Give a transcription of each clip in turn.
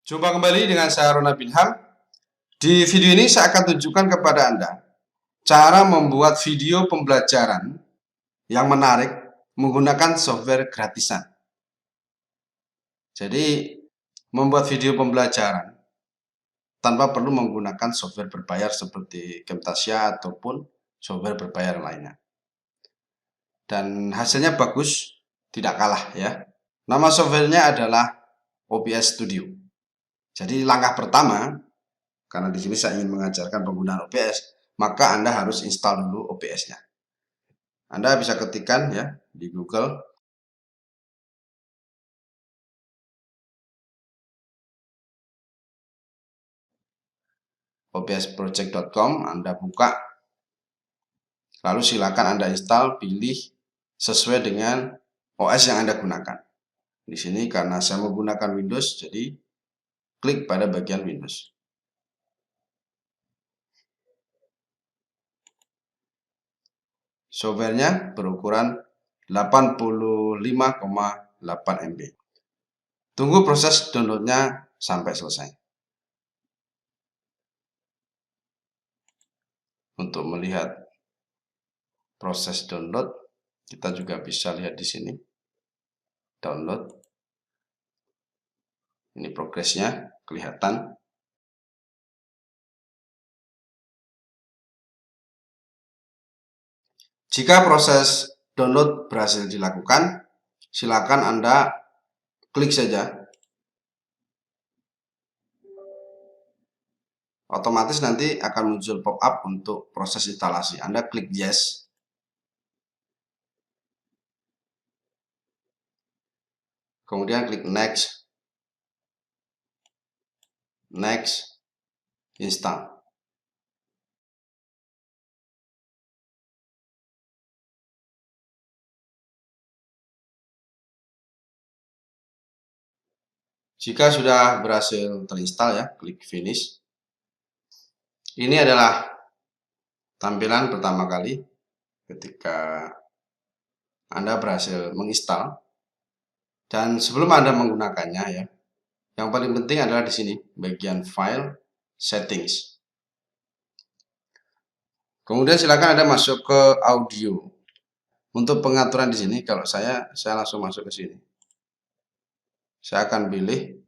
Jumpa kembali dengan saya Ronald Bilham. Di video ini saya akan tunjukkan kepada Anda cara membuat video pembelajaran yang menarik menggunakan software gratisan. Jadi, membuat video pembelajaran tanpa perlu menggunakan software berbayar seperti Camtasia ataupun software berbayar lainnya. Dan hasilnya bagus, tidak kalah ya. Nama softwarenya adalah OBS Studio. Jadi langkah pertama, karena di sini saya ingin mengajarkan penggunaan OBS, maka Anda harus install dulu OBS-nya. Anda bisa ketikkan ya di Google obsproject.com, Anda buka, lalu silakan Anda install, pilih sesuai dengan OS yang Anda gunakan. Di sini karena saya menggunakan Windows, jadi klik pada bagian Windows. Softwarenya berukuran 85,8 MB. Tunggu proses downloadnya sampai selesai. Untuk melihat proses download, kita juga bisa lihat di sini. Download. Ini progresnya kelihatan. Jika proses download berhasil dilakukan, silakan Anda klik saja. Otomatis nanti akan muncul pop-up untuk proses instalasi. Anda klik yes. Kemudian klik next. Next. Install. Jika sudah berhasil terinstall ya, klik finish. Ini adalah tampilan pertama kali ketika Anda berhasil menginstal. Dan sebelum Anda menggunakannya ya, yang paling penting adalah di sini bagian file settings. Kemudian silakan Anda masuk ke audio. Untuk pengaturan di sini, kalau saya langsung masuk ke sini. Saya akan pilih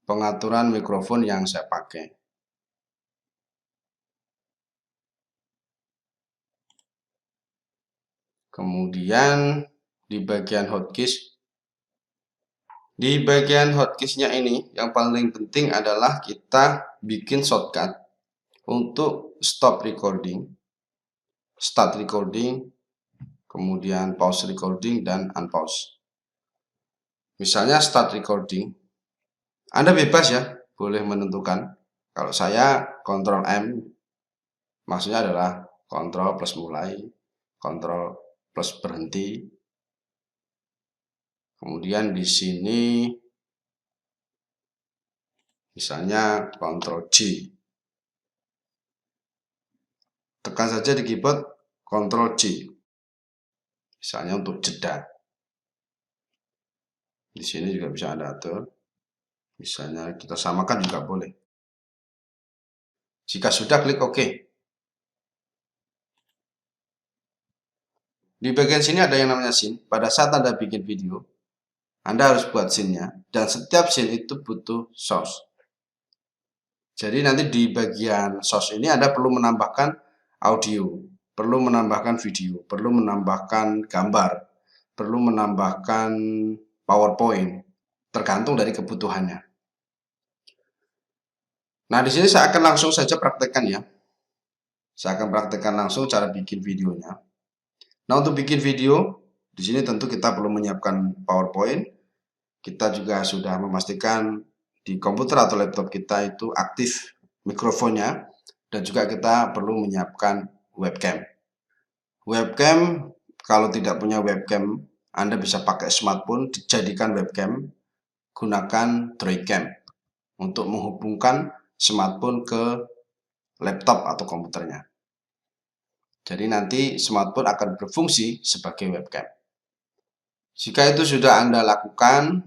pengaturan mikrofon yang saya pakai. Kemudian di bagian hotkeys. Di bagian hotkeys-nya ini, yang paling penting adalah kita bikin shortcut untuk stop recording, start recording, kemudian pause recording, dan unpause. Misalnya start recording, Anda bebas ya, boleh menentukan. Kalau saya Ctrl M, maksudnya adalah Ctrl plus mulai, Ctrl plus berhenti. Kemudian di sini misalnya Ctrl J. Tekan saja di keyboard Ctrl J. Misalnya untuk jeda. Di sini juga bisa Anda atur. Misalnya kita samakan juga boleh. Jika sudah, klik OK. Di bagian sini ada yang namanya scene. Pada saat Anda bikin video, Anda harus buat scene-nya. Dan setiap scene itu butuh source. Jadi nanti di bagian source ini Anda perlu menambahkan audio, perlu menambahkan video, perlu menambahkan gambar, perlu menambahkan PowerPoint, tergantung dari kebutuhannya. Nah, di sini saya akan langsung saja praktekkan ya. Saya akan praktekkan langsung cara bikin videonya. Nah, untuk bikin video, di sini tentu kita perlu menyiapkan PowerPoint. Kita juga sudah memastikan di komputer atau laptop kita itu aktif mikrofonnya. Dan juga kita perlu menyiapkan webcam. Webcam, kalau tidak punya webcam, Anda bisa pakai smartphone, dijadikan webcam, gunakan Droidcam untuk menghubungkan smartphone ke laptop atau komputernya. Jadi nanti smartphone akan berfungsi sebagai webcam. Jika itu sudah Anda lakukan,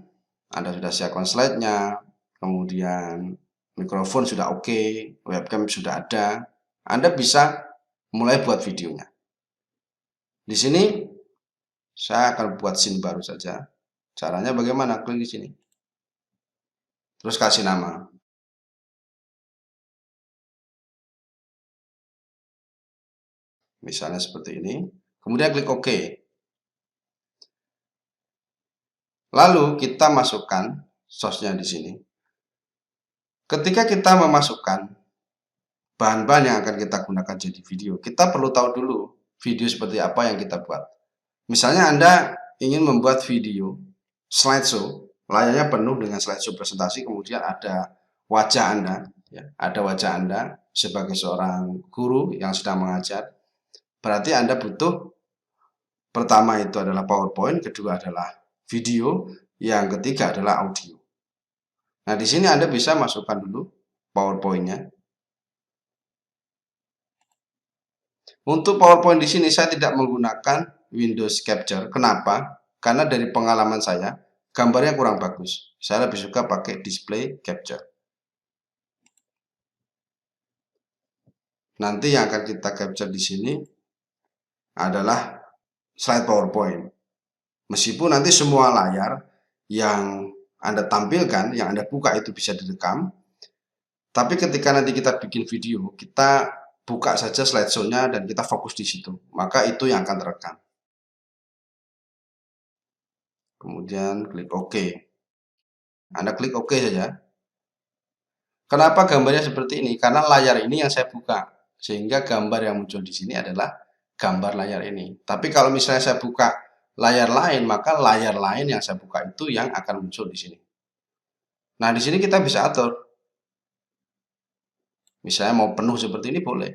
Anda sudah siapkan slide-nya, kemudian mikrofon sudah oke, webcam sudah ada, Anda bisa mulai buat videonya. Di sini saya akan buat scene baru saja. Caranya bagaimana? Klik di sini. Terus kasih nama. Misalnya seperti ini. Kemudian klik OK. Lalu kita masukkan source-nya di sini. Ketika kita memasukkan bahan-bahan yang akan kita gunakan jadi video, kita perlu tahu dulu video seperti apa yang kita buat. Misalnya Anda ingin membuat video slideshow, layarnya penuh dengan slideshow presentasi, kemudian ada wajah Anda, ya, ada wajah Anda sebagai seorang guru yang sedang mengajar. Berarti Anda butuh, pertama itu adalah PowerPoint, kedua adalah video, yang ketiga adalah audio. Nah, di sini Anda bisa masukkan dulu PowerPoint-nya. Untuk PowerPoint di sini saya tidak menggunakan Windows Capture. Kenapa? Karena dari pengalaman saya, gambarnya kurang bagus. Saya lebih suka pakai Display Capture. Nanti yang akan kita capture di sini adalah slide PowerPoint. Meskipun nanti semua layar yang Anda tampilkan, yang Anda buka itu bisa direkam, tapi ketika nanti kita bikin video, kita buka saja slideshow-nya dan kita fokus di situ. Maka itu yang akan terekam. Kemudian klik OK. Anda klik OK saja. Kenapa gambarnya seperti ini? Karena layar ini yang saya buka. Sehingga gambar yang muncul di sini adalah gambar layar ini. Tapi kalau misalnya saya buka layar lain, maka layar lain yang saya buka itu yang akan muncul di sini. Nah, di sini kita bisa atur. Misalnya mau penuh seperti ini boleh.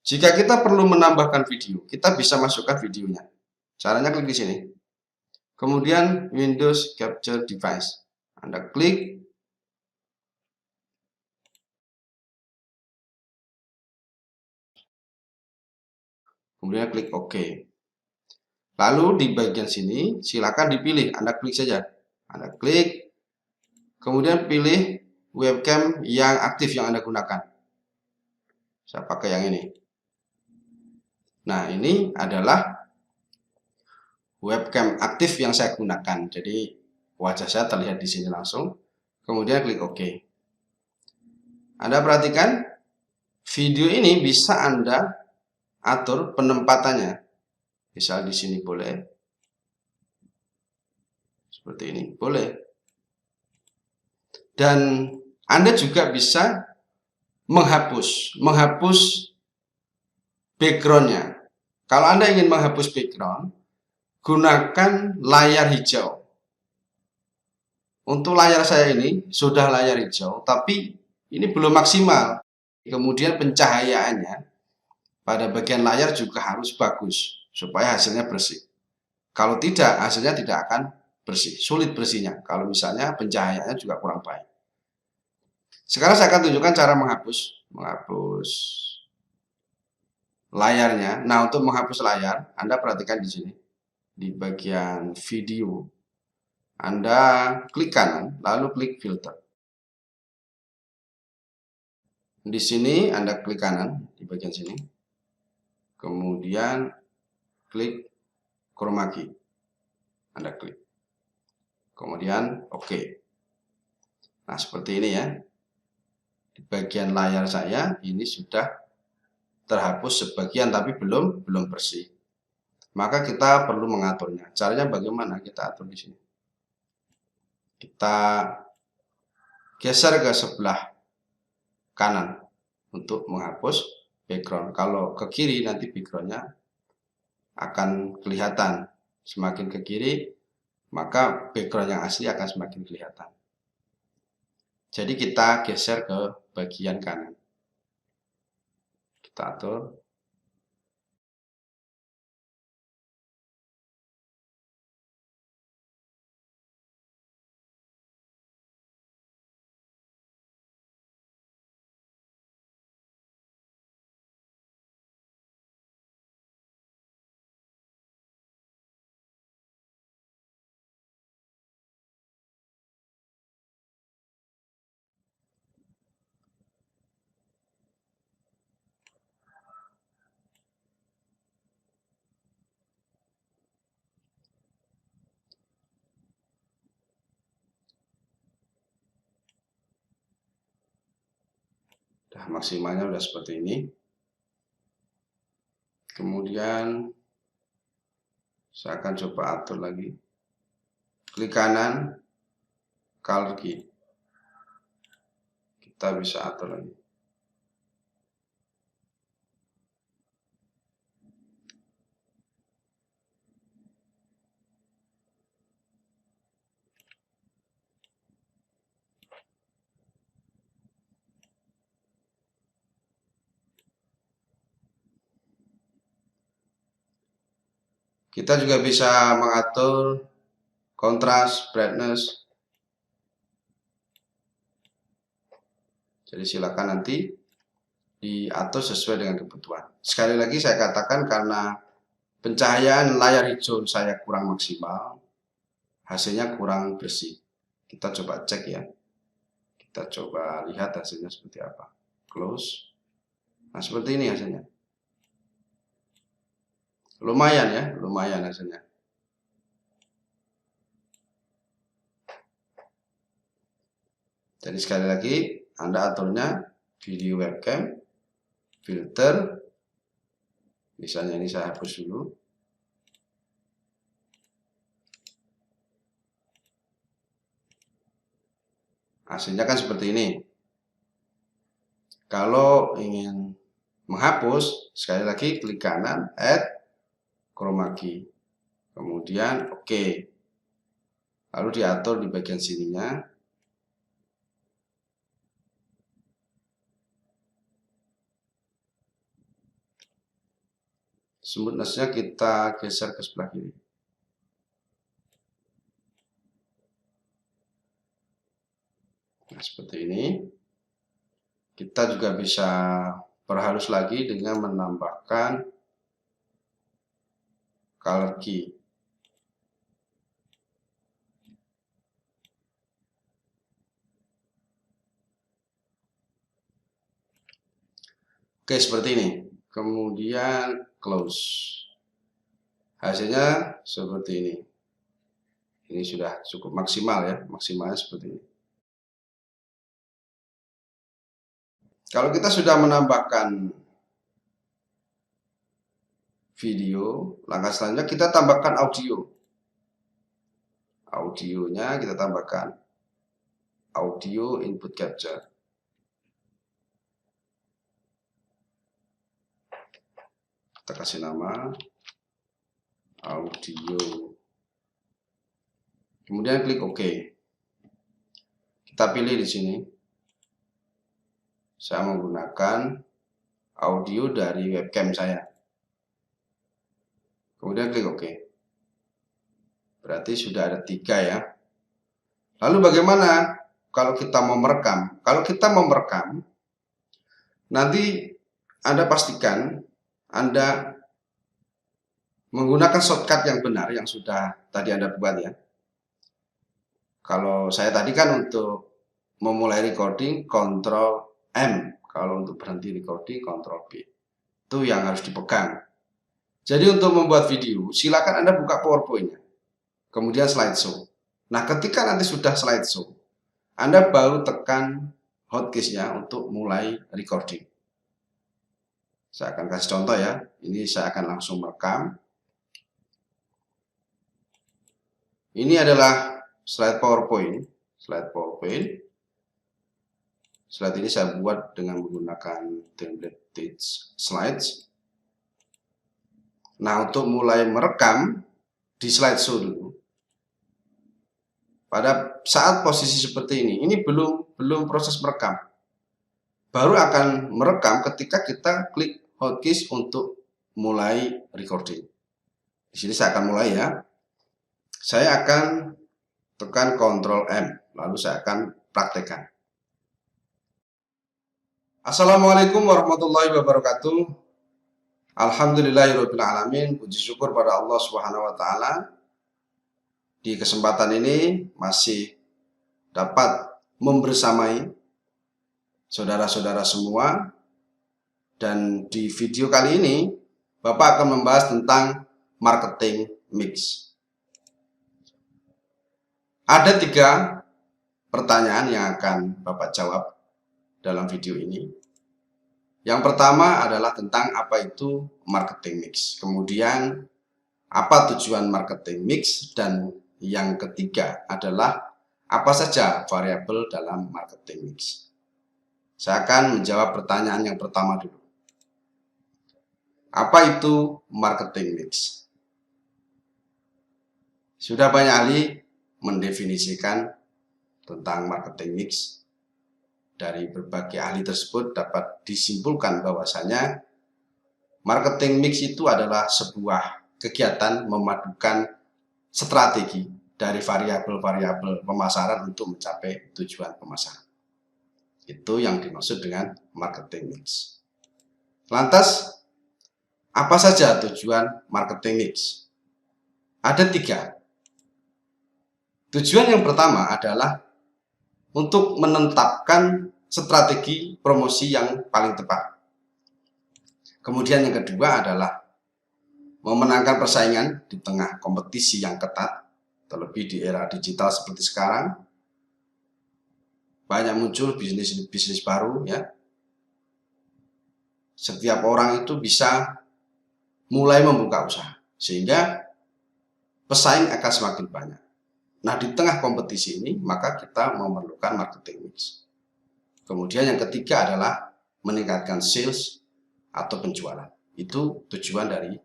Jika kita perlu menambahkan video, kita bisa masukkan videonya. Caranya klik di sini. Kemudian Windows Capture Device. Anda klik. Kemudian klik OK. Lalu di bagian sini silakan dipilih. Anda klik saja. Anda klik. Kemudian pilih webcam yang aktif yang Anda gunakan. Saya pakai yang ini. Nah, ini adalah webcam aktif yang saya gunakan. Jadi wajah saya terlihat di sini langsung. Kemudian klik OK. Anda perhatikan video ini bisa Anda atur penempatannya. Misal di sini boleh. Seperti ini, boleh. Dan Anda juga bisa menghapus backgroundnya. Kalau Anda ingin menghapus background, gunakan layar hijau. Untuk layar saya ini sudah layar hijau, tapi ini belum maksimal. Kemudian pencahayaannya pada bagian layar juga harus bagus supaya hasilnya bersih. Kalau tidak, hasilnya tidak akan bersih, sulit bersihnya. Kalau misalnya pencahayaannya juga kurang baik. Sekarang saya akan tunjukkan cara menghapus layarnya. Nah, untuk menghapus layar, Anda perhatikan di sini. Di bagian video, Anda klik kanan, lalu klik filter. Di sini Anda klik kanan, di bagian sini. Kemudian klik chroma key. Anda klik. Kemudian OK. Nah, seperti ini ya. Di bagian layar saya ini sudah terhapus sebagian tapi belum bersih. Maka kita perlu mengaturnya. Caranya bagaimana? Kita atur di sini. Kita geser ke sebelah kanan untuk menghapus background. Kalau ke kiri nanti backgroundnya akan kelihatan. Semakin ke kiri, maka background yang asli akan semakin kelihatan. Jadi kita geser ke bagian kanan. Kita atur. maksimalnya udah seperti ini. Kemudian saya akan coba atur lagi. Klik kanan, color key. Kita bisa atur lagi. Kita juga bisa mengatur kontras, brightness. Jadi silakan nanti diatur sesuai dengan kebutuhan. Sekali lagi saya katakan karena pencahayaan layar hijau saya kurang maksimal, hasilnya kurang bersih. Kita coba cek ya. Kita coba lihat hasilnya seperti apa. Close. Nah, seperti ini hasilnya. Lumayan ya, lumayan hasilnya. Jadi sekali lagi, Anda aturnya video webcam, filter, misalnya ini saya hapus dulu. Hasilnya kan seperti ini. Kalau ingin menghapus, sekali lagi klik kanan, add chroma key. Kemudian oke. Lalu diatur di bagian sininya. Smoothness-nya kita geser ke sebelah kiri. Nah, seperti ini. Kita juga bisa perhalus lagi dengan menambahkan color key. Oke, seperti ini. Kemudian close. Hasilnya seperti ini. Ini sudah cukup maksimal ya, maksimalnya seperti ini. Kalau kita sudah menambahkan video, langkah selanjutnya kita tambahkan audio. Audionya kita tambahkan audio input capture. Kita kasih nama audio. Kemudian klik OK. Kita pilih di sini. Saya menggunakan audio dari webcam saya. Kemudian klik OK. Berarti sudah ada 3 ya. Lalu bagaimana kalau kita mau merekam? Kalau kita mau merekam, nanti Anda pastikan Anda menggunakan shortcut yang benar yang sudah tadi Anda buat ya. Kalau saya tadi kan untuk memulai recording Ctrl M, kalau untuk berhenti recording Ctrl B. Itu yang harus dipegang. Jadi untuk membuat video, silakan Anda buka PowerPoint-nya. Kemudian slideshow. Nah, ketika nanti sudah slideshow, Anda baru tekan hotkeys-nya untuk mulai recording. Saya akan kasih contoh ya. Ini saya akan langsung merekam. Ini adalah slide PowerPoint. Slide ini saya buat dengan menggunakan template teach slides. Nah, untuk mulai merekam di slideshow dulu. Pada saat posisi seperti ini belum proses merekam. Baru akan merekam ketika kita klik hotkeys untuk mulai recording. Di sini saya akan mulai ya. Saya akan tekan Ctrl M, lalu saya akan praktekkan. Assalamualaikum warahmatullahi wabarakatuh. Alhamdulillahirabbil alamin. Puji syukur pada Allah Subhanahu wa taala. Di kesempatan ini masih dapat membersamai saudara-saudara semua, dan di video kali ini Bapak akan membahas tentang marketing mix. Ada 3 pertanyaan yang akan Bapak jawab dalam video ini. Yang pertama adalah tentang apa itu marketing mix. Kemudian apa tujuan marketing mix, dan yang ketiga adalah apa saja variabel dalam marketing mix. Saya akan menjawab pertanyaan yang pertama dulu. Apa itu marketing mix? Sudah banyak ahli mendefinisikan tentang marketing mix. Dari berbagai ahli tersebut dapat disimpulkan bahwasanya marketing mix itu adalah sebuah kegiatan memadukan strategi dari variabel-variabel pemasaran untuk mencapai tujuan pemasaran. Itu yang dimaksud dengan marketing mix. Lantas, apa saja tujuan marketing mix? Ada 3. Tujuan yang pertama adalah untuk menetapkan strategi promosi yang paling tepat. Kemudian yang kedua adalah memenangkan persaingan di tengah kompetisi yang ketat, terlebih di era digital seperti sekarang. Banyak muncul bisnis baru ya. Setiap orang itu bisa mulai membuka usaha, sehingga pesaing akan semakin banyak. Nah, di tengah kompetisi ini, maka kita memerlukan marketing mix. Kemudian yang ketiga adalah meningkatkan sales atau penjualan. Itu tujuan dari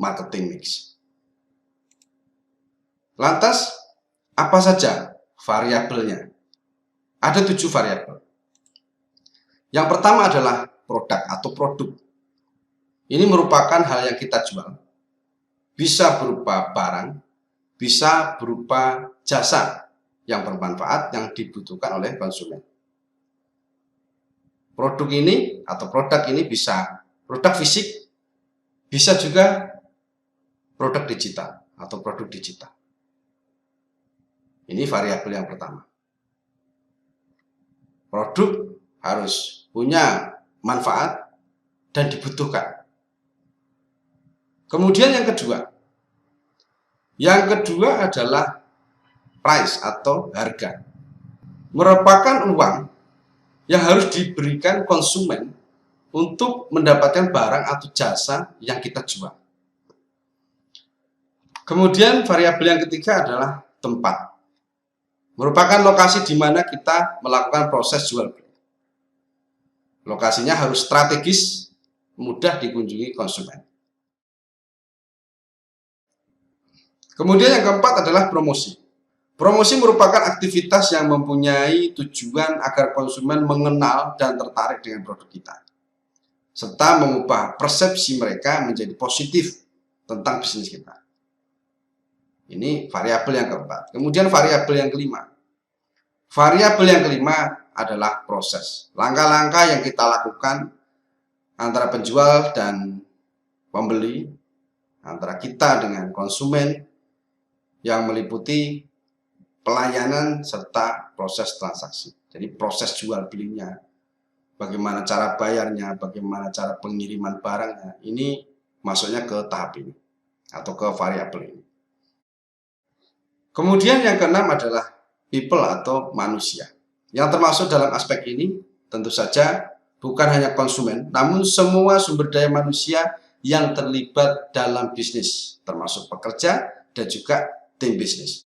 marketing mix. Lantas, apa saja variabelnya? Ada 7 variabel. Yang pertama adalah produk atau produk. Ini merupakan hal yang kita jual. Bisa berupa barang, bisa berupa jasa yang bermanfaat yang dibutuhkan oleh konsumen. Produk ini atau produk ini bisa produk fisik, bisa juga produk digital atau produk digital. Ini variabel yang pertama. Produk harus punya manfaat dan dibutuhkan. Kemudian yang kedua adalah price atau harga. Merupakan uang yang harus diberikan konsumen untuk mendapatkan barang atau jasa yang kita jual. Kemudian variabel yang ketiga adalah tempat. Merupakan lokasi di mana kita melakukan proses jual beli. Lokasinya harus strategis, mudah dikunjungi konsumen. Kemudian yang keempat adalah promosi. Promosi merupakan aktivitas yang mempunyai tujuan agar konsumen mengenal dan tertarik dengan produk kita, serta mengubah persepsi mereka menjadi positif tentang bisnis kita. Ini variabel yang keempat. Kemudian variabel yang kelima. Variabel yang kelima adalah proses. Langkah-langkah yang kita lakukan antara penjual dan pembeli, antara kita dengan konsumen, yang meliputi pelayanan serta proses transaksi. Jadi proses jual belinya, bagaimana cara bayarnya, bagaimana cara pengiriman barangnya, ini masuknya ke tahap ini atau ke variabel ini. Kemudian yang keenam adalah people atau manusia. Yang termasuk dalam aspek ini tentu saja bukan hanya konsumen, namun semua sumber daya manusia yang terlibat dalam bisnis, termasuk pekerja dan juga tim bisnis.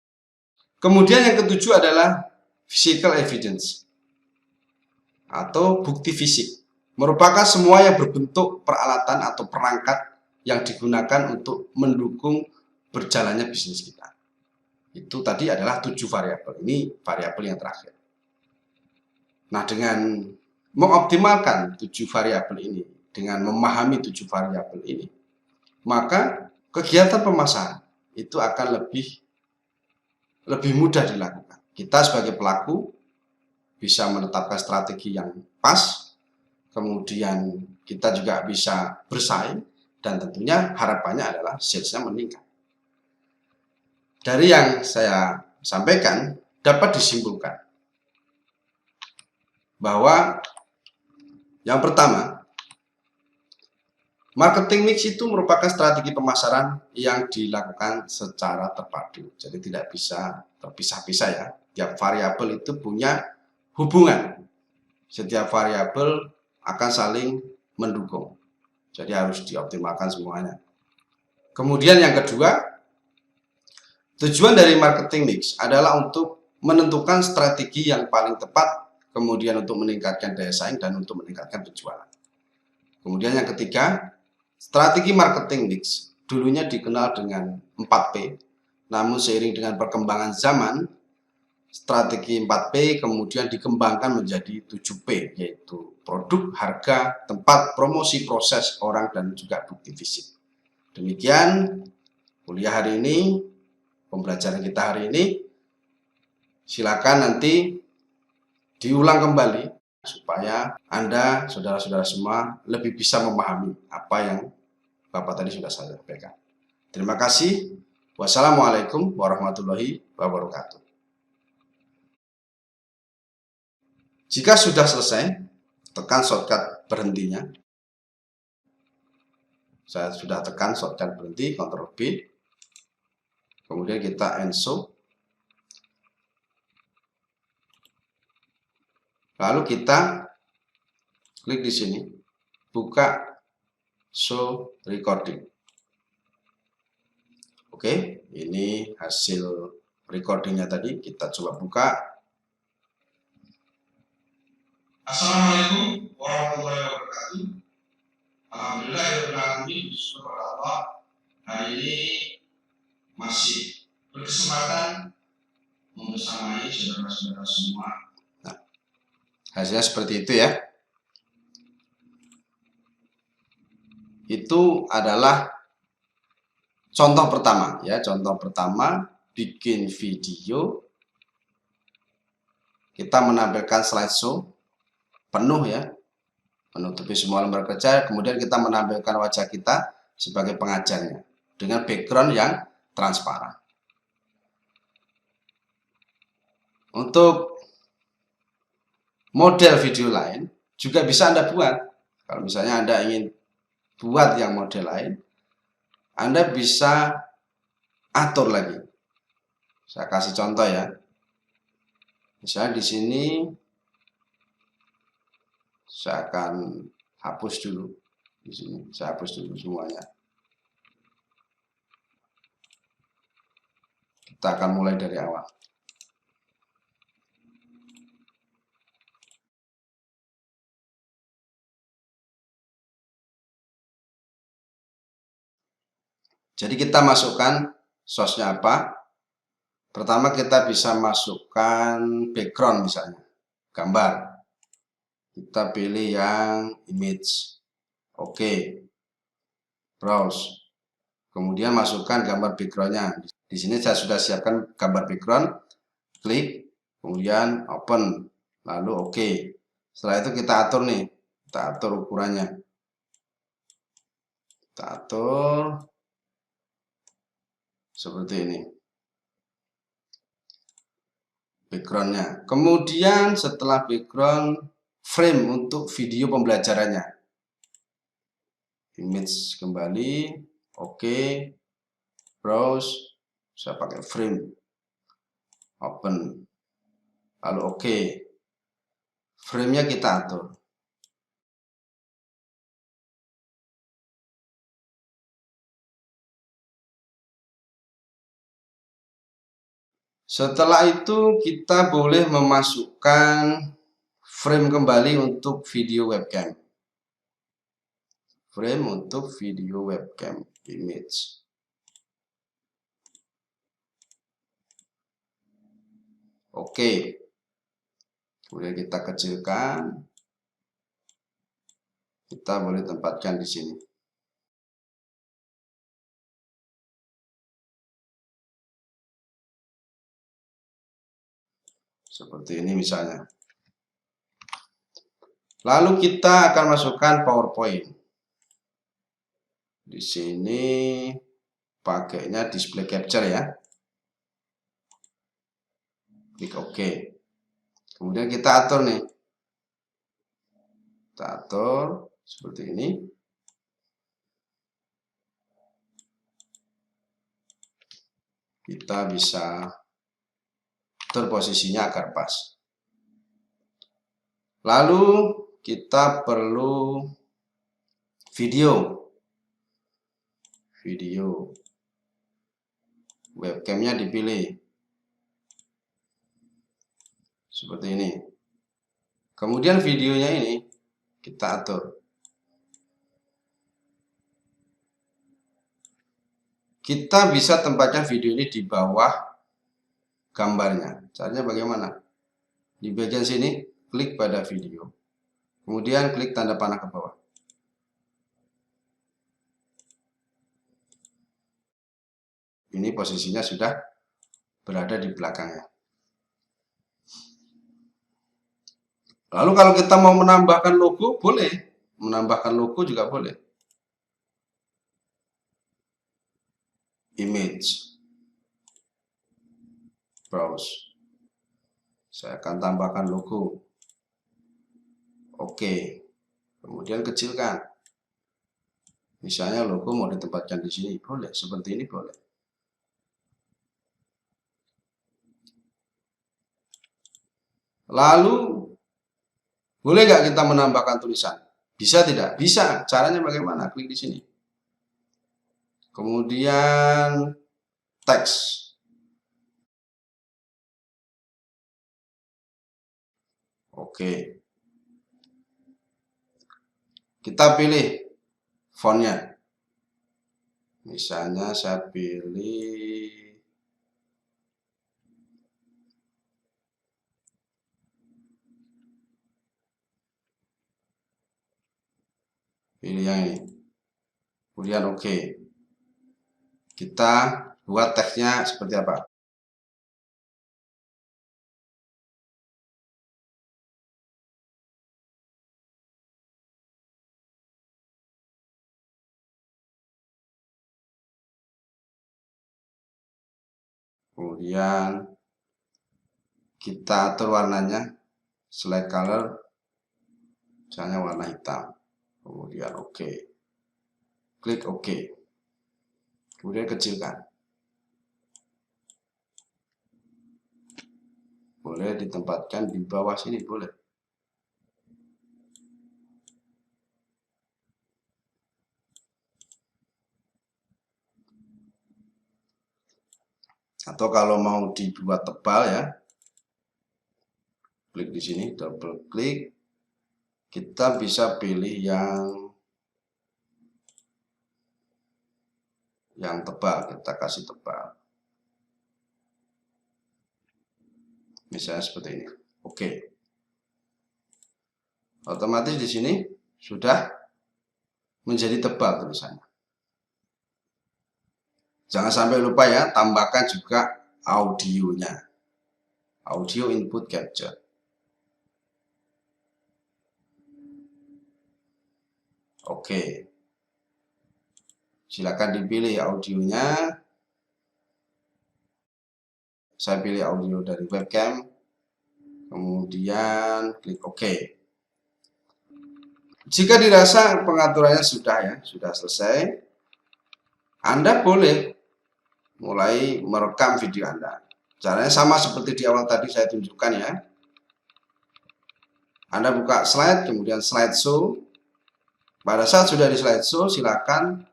Kemudian yang ketujuh adalah physical evidence atau bukti fisik. Merupakan semua yang berbentuk peralatan atau perangkat yang digunakan untuk mendukung berjalannya bisnis kita. Itu tadi adalah 7 variabel. Ini variabel yang terakhir. Nah, dengan mengoptimalkan 7 variabel ini, dengan memahami 7 variabel ini, maka kegiatan pemasaran itu akan lebih mudah dilakukan. Kita sebagai pelaku bisa menetapkan strategi yang pas, kemudian kita juga bisa bersaing, dan tentunya harapannya adalah salesnya meningkat. Dari yang saya sampaikan dapat disimpulkan bahwa yang pertama, marketing mix itu merupakan strategi pemasaran yang dilakukan secara terpadu. Jadi tidak bisa terpisah-pisah ya. Tiap variabel itu punya hubungan. Setiap variabel akan saling mendukung. Jadi harus dioptimalkan semuanya. Kemudian yang kedua, tujuan dari marketing mix adalah untuk menentukan strategi yang paling tepat, kemudian untuk meningkatkan daya saing dan untuk meningkatkan penjualan. Kemudian yang ketiga, strategi marketing mix dulunya dikenal dengan 4P, namun seiring dengan perkembangan zaman, strategi 4P kemudian dikembangkan menjadi 7P, yaitu produk, harga, tempat, promosi, proses, orang, dan juga bukti fisik. Demikian kuliah hari ini, pembelajaran kita hari ini. Silakan nanti diulang kembali supaya Anda, saudara-saudara semua, lebih bisa memahami apa yang Bapak tadi sudah saya sampaikan. Terima kasih. Wassalamualaikum warahmatullahi wabarakatuh. Jika sudah selesai, tekan shortcut berhentinya. Saya sudah tekan shortcut berhenti, Ctrl B. Kemudian kita end show. Lalu kita klik di sini, buka show recording. Oke, ini hasil recordingnya tadi. Kita coba buka. Assalamualaikum warahmatullahi wabarakatuh. Alhamdulillahirrahmanirrahim. Hari ini masih berkesempatan membersamai saudara-saudara semua. Nah, hasilnya seperti itu ya. Itu adalah contoh pertama ya. Contoh pertama, bikin video. Kita menampilkan slideshow penuh ya, menutupi semua lembar kerja. Kemudian kita menampilkan wajah kita sebagai pengajarnya dengan background yang transparan. Untuk model video lain juga bisa Anda buat. Kalau misalnya Anda ingin buat yang model lain, Anda bisa atur lagi. Saya kasih contoh ya. Misalnya di sini saya akan hapus dulu. Di sini saya hapus dulu semuanya. Kita akan mulai dari awal. Jadi kita masukkan source-nya apa? Pertama kita bisa masukkan background misalnya, gambar. Kita pilih yang image. Oke. Browse. Kemudian masukkan gambar backgroundnya. Di sini saya sudah siapkan gambar background. Klik, kemudian open. Lalu oke. Setelah itu kita atur nih. Kita atur ukurannya. Kita atur seperti ini. Backgroundnya. Kemudian setelah background, frame untuk video pembelajarannya. Image kembali. Oke. Browse. Saya pakai frame. Open. Lalu oke. Frame-nya kita atur. Setelah itu kita boleh memasukkan frame kembali untuk video webcam. Frame untuk video webcam image. Oke. Kemudian kita kecilkan. Kita boleh tempatkan di sini. Seperti ini misalnya. Lalu kita akan masukkan PowerPoint. Di sini pakainya display capture ya. Klik OK. Kemudian kita atur nih. Kita atur seperti ini. Kita bisa atur posisinya agar pas. Lalu kita perlu video. Webcamnya dipilih. Seperti ini. Kemudian videonya ini kita atur. Kita bisa tempatkan video ini di bawah gambarnya. Caranya bagaimana? Di bagian sini, klik pada video. Kemudian klik tanda panah ke bawah. Ini posisinya sudah berada di belakangnya. Lalu kalau kita mau menambahkan logo, boleh. Menambahkan logo juga boleh. Image. Browse. Saya akan tambahkan logo. Oke. Kemudian kecilkan. Misalnya logo mau ditempatkan di sini, boleh. Seperti ini boleh. Lalu boleh nggak kita menambahkan tulisan? Bisa tidak? Bisa. Caranya bagaimana? Klik di sini. Kemudian teks. Oke. Kita pilih fontnya. Misalnya saya pilih yang ini. Kemudian oke. Kita buat teksnya seperti apa? Kemudian kita atur warnanya, select color, misalnya warna hitam. Kemudian oke. Klik oke. Kemudian kecilkan. Boleh ditempatkan di bawah sini, boleh. Atau kalau mau dibuat tebal ya, klik di sini, double klik. Kita bisa pilih yang tebal, kita kasih tebal. Misalnya seperti ini. Oke. Otomatis di sini sudah menjadi tebal tulisannya. Jangan sampai lupa ya, tambahkan juga audionya. Audio input capture. Oke. Silakan dipilih audionya. Saya pilih audio dari webcam. Kemudian klik OK. Jika dirasa pengaturannya sudah ya, sudah selesai, Anda boleh mulai merekam video Anda. Caranya sama seperti di awal tadi saya tunjukkan ya. Anda buka slide, kemudian slideshow. Pada saat sudah di slideshow, silakan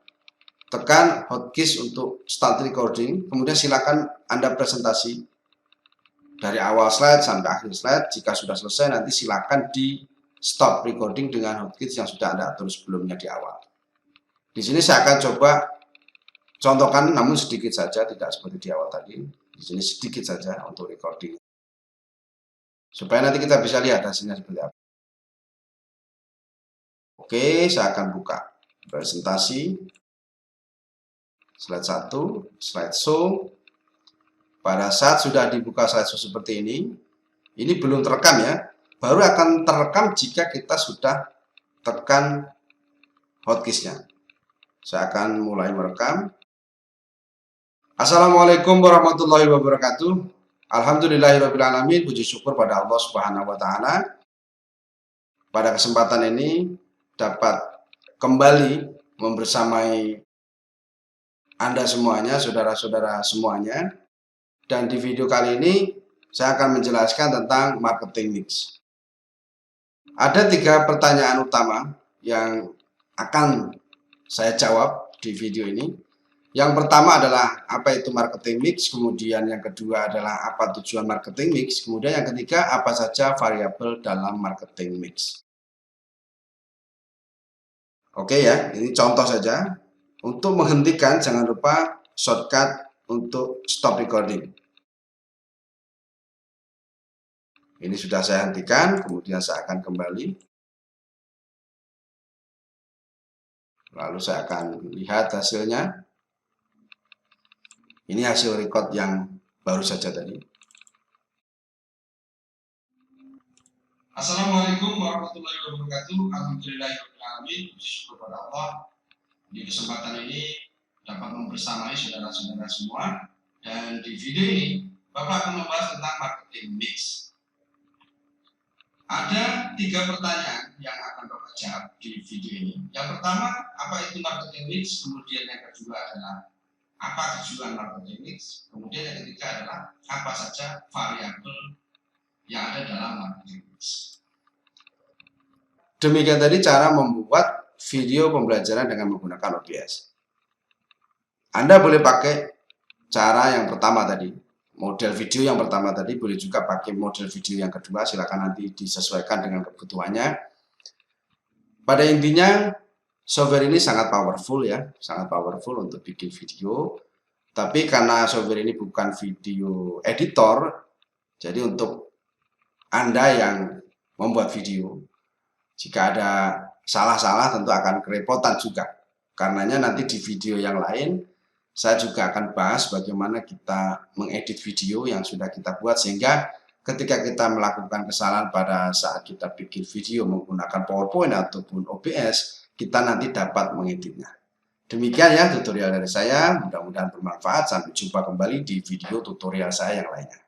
tekan hotkeys untuk start recording. Kemudian silakan Anda presentasi dari awal slide sampai akhir slide. Jika sudah selesai, nanti silakan di stop recording dengan hotkeys yang sudah Anda atur sebelumnya di awal. Di sini saya akan coba contohkan, namun sedikit saja, tidak seperti di awal tadi. Di sini sedikit saja untuk recording, supaya nanti kita bisa lihat hasilnya seperti apa. Oke, saya akan buka presentasi. Slide 1, slideshow. Pada saat sudah dibuka slideshow seperti ini belum terekam ya. Baru akan terekam jika kita sudah tekan hotkeysnya. Saya akan mulai merekam. Assalamualaikum warahmatullahi wabarakatuh. Alhamdulillahirrahmanirrahim. Puji syukur pada Allah Subhanahu wa Ta'ala. Pada kesempatan ini dapat kembali membersamai Anda semuanya, saudara-saudara semuanya. Dan di video kali ini saya akan menjelaskan tentang marketing mix. Ada 3 pertanyaan utama yang akan saya jawab di video ini. Yang pertama adalah apa itu marketing mix, kemudian yang kedua adalah apa tujuan marketing mix, kemudian yang ketiga apa saja variabel dalam marketing mix. Oke ya, ini contoh saja. Untuk menghentikan jangan lupa shortcut untuk stop recording. Ini sudah saya hentikan, kemudian saya akan kembali. Lalu saya akan lihat hasilnya. Ini hasil record yang baru saja tadi. Assalamualaikum warahmatullahi wabarakatuh. Alhamdulillahirrahmanirrahim. Syukur kepada Allah. Di kesempatan ini dapat membersamai saudara-saudara semua. Dan di video ini, Bapak akan membahas tentang marketing mix. Ada 3 pertanyaan yang akan Bapak jawab di video ini. Yang pertama, apa itu marketing mix? Kemudian yang kedua adalah apa tujuan marketing mix? Kemudian yang ketiga adalah apa saja variabel yang ada dalam marketing mix. Demikian tadi cara membuat video pembelajaran dengan menggunakan OBS. Anda boleh pakai cara yang pertama tadi, model video yang pertama tadi, boleh juga pakai model video yang kedua, silakan nanti disesuaikan dengan kebutuhannya. Pada intinya, software ini sangat powerful ya, sangat powerful untuk bikin video. Tapi karena software ini bukan video editor, jadi untuk Anda yang membuat video, jika ada salah-salah tentu akan kerepotan juga. Karenanya nanti di video yang lain, saya juga akan bahas bagaimana kita mengedit video yang sudah kita buat, sehingga ketika kita melakukan kesalahan pada saat kita bikin video menggunakan PowerPoint ataupun OBS, kita nanti dapat mengeditnya. Demikian ya tutorial dari saya, mudah-mudahan bermanfaat. Sampai jumpa kembali di video tutorial saya yang lainnya.